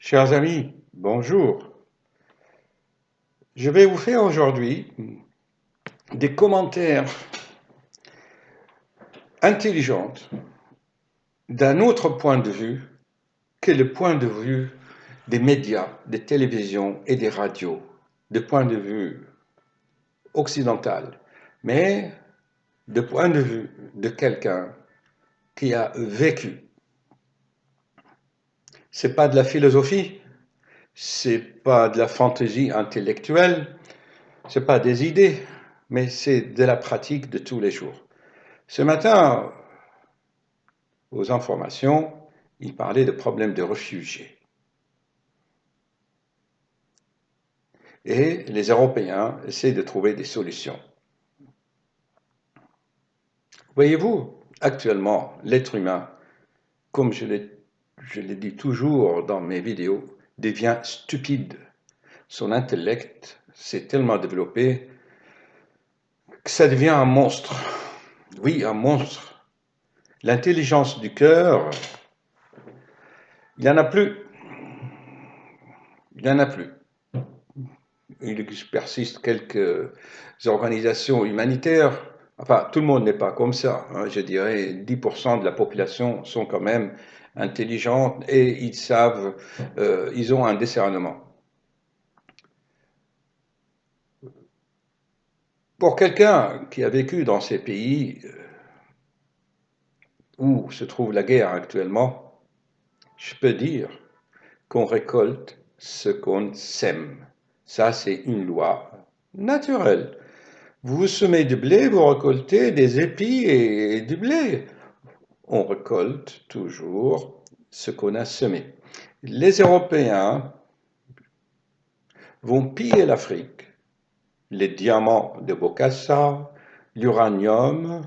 Chers amis, bonjour. Je vais vous faire aujourd'hui des commentaires intelligents d'un autre point de vue que le point de vue des médias, des télévisions et des radios, de point de vue occidental, mais de point de vue de quelqu'un qui a vécu. C'est pas de la philosophie, c'est pas de la fantaisie intellectuelle, c'est pas des idées, mais c'est de la pratique de tous les jours. Ce matin, aux informations, il parlait de problèmes de réfugiés. Et les Européens essaient de trouver des solutions. Voyez-vous, actuellement, l'être humain, comme je l'ai dit toujours dans mes vidéos, devient stupide. Son intellect s'est tellement développé que ça devient un monstre. Oui, un monstre. L'intelligence du cœur, il n'y en a plus. Il n'y en a plus. Il persiste quelques organisations humanitaires. Enfin, tout le monde n'est pas comme ça. Hein. Je dirais 10% de la population sont quand même intelligentes et ils savent, ils ont un discernement. Pour quelqu'un qui a vécu dans ces pays où se trouve la guerre actuellement, je peux dire qu'on récolte ce qu'on sème. Ça, c'est une loi naturelle. Vous semez du blé, vous récoltez des épis et du blé. On récolte toujours ce qu'on a semé. Les Européens vont piller l'Afrique, les diamants de Bokassa, l'uranium,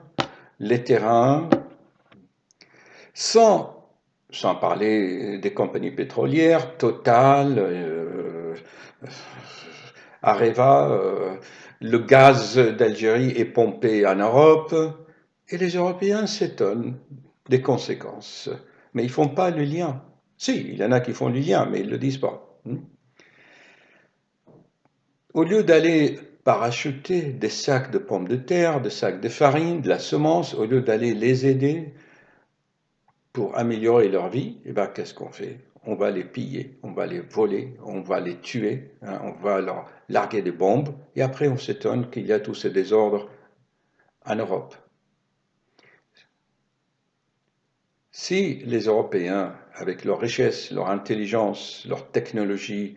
les terrains, sans parler des compagnies pétrolières, Total, Areva, le gaz d'Algérie est pompé en Europe, et les Européens s'étonnent des conséquences. Mais ils ne font pas le lien. Si, il y en a qui font le lien, mais ils ne le disent pas. Au lieu d'aller parachuter des sacs de pommes de terre, des sacs de farine, de la semence, au lieu d'aller les aider pour améliorer leur vie, eh ben, qu'est-ce qu'on fait? On va les piller, on va les voler, on va les tuer, hein, on va leur larguer des bombes, et après on s'étonne qu'il y a tous ces désordres en Europe. Si les Européens, avec leur richesse, leur intelligence, leur technologie,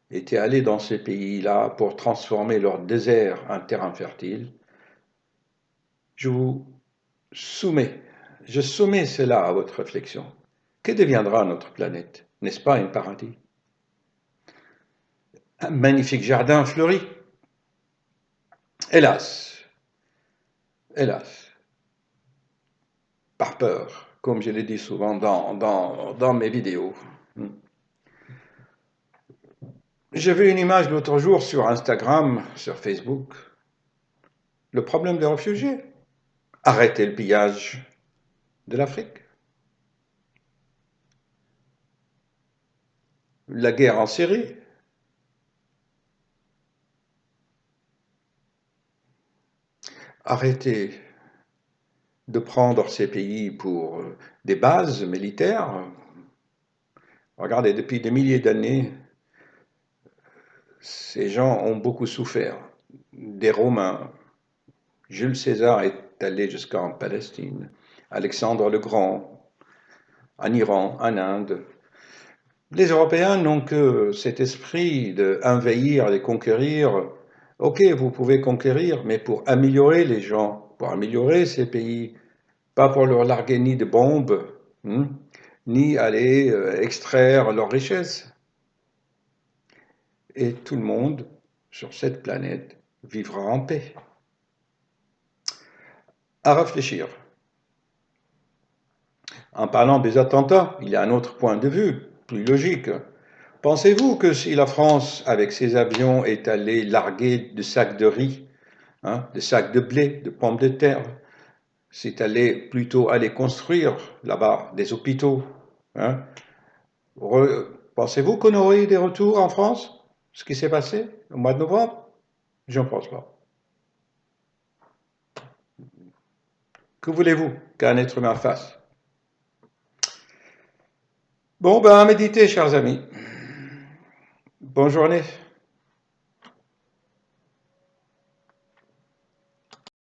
étaient allés dans ces pays-là pour transformer leur désert en terrain fertile, je vous soumets, je soumets cela à votre réflexion. Que deviendra notre planète? N'est-ce pas un paradis? Un magnifique jardin fleuri? Hélas, hélas, par peur, comme je l'ai dit souvent dans mes vidéos. J'ai vu une image l'autre jour sur Instagram, sur Facebook. Le problème des réfugiés. Arrêtez le pillage de l'Afrique. La guerre en Syrie. Arrêtez de prendre ces pays pour des bases militaires. Regardez, depuis des milliers d'années, ces gens ont beaucoup souffert. Des Romains. Jules César est allé jusqu'en Palestine. Alexandre le Grand, en Iran, en Inde. Les Européens n'ont que cet esprit d'envahir, de conquérir. Ok, vous pouvez conquérir, mais pour améliorer les gens, pour améliorer ces pays, pas pour leur larguer ni de bombes, ni aller extraire leurs richesses. Et tout le monde sur cette planète vivra en paix. À réfléchir. En parlant des attentats, il y a un autre point de vue, plus logique. Pensez-vous que si la France, avec ses avions, est allée larguer des sacs de riz, des sacs de blé, de pommes de terre, c'est allé plutôt aller construire là-bas des hôpitaux, Pensez-vous qu'on aurait eu des retours en France? Ce qui s'est passé au mois de novembre? Je n'en pense pas. Que voulez-vous qu'un être humain fasse? Bon, ben, méditez, chers amis. Bonne journée.